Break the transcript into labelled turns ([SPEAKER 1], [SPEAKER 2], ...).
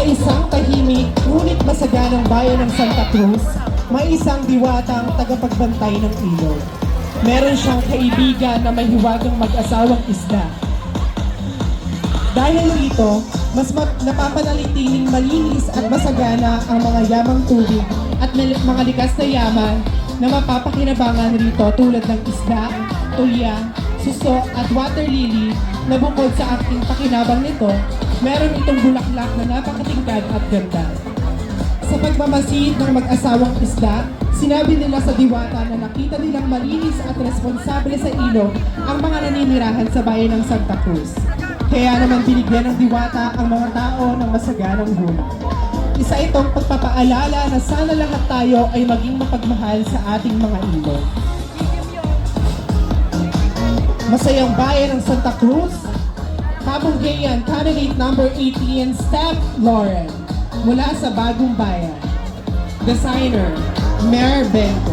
[SPEAKER 1] Sa isang tahimik, ngunit masaganang bayan ng Santa Cruz, may isang diwatang tagapagbantay ng ilog. Meron siyang kaibigan na may hiwagang mag-asawang isda. Dahil rito, mas napapanalitiling malinis at masagana ang mga yamang tubig at mga likas na yaman na mapapakinabangan rito tulad ng isda, tulya, suso at water lily na bukod sa aking pakinabang nito, meron itong bulaklak na napakatingkad at ganda. Sa pagmamasid ng mag-asawang isda, sinabi nila sa diwata na nakita nilang malinis at responsable sa ilog ang mga naninirahan sa bayan ng Santa Cruz. Kaya naman binigyan ng diwata ang mga tao ng masaganang buhay. Isa itong pagpapaalala na sana lahat tayo ay maging mapagmahal sa ating mga ilog. Masayang bayan ng Santa Cruz, kabunggayan candidate number 18, Steph Lauren, mula sa Bagong Bayan. Designer, Mer Bento.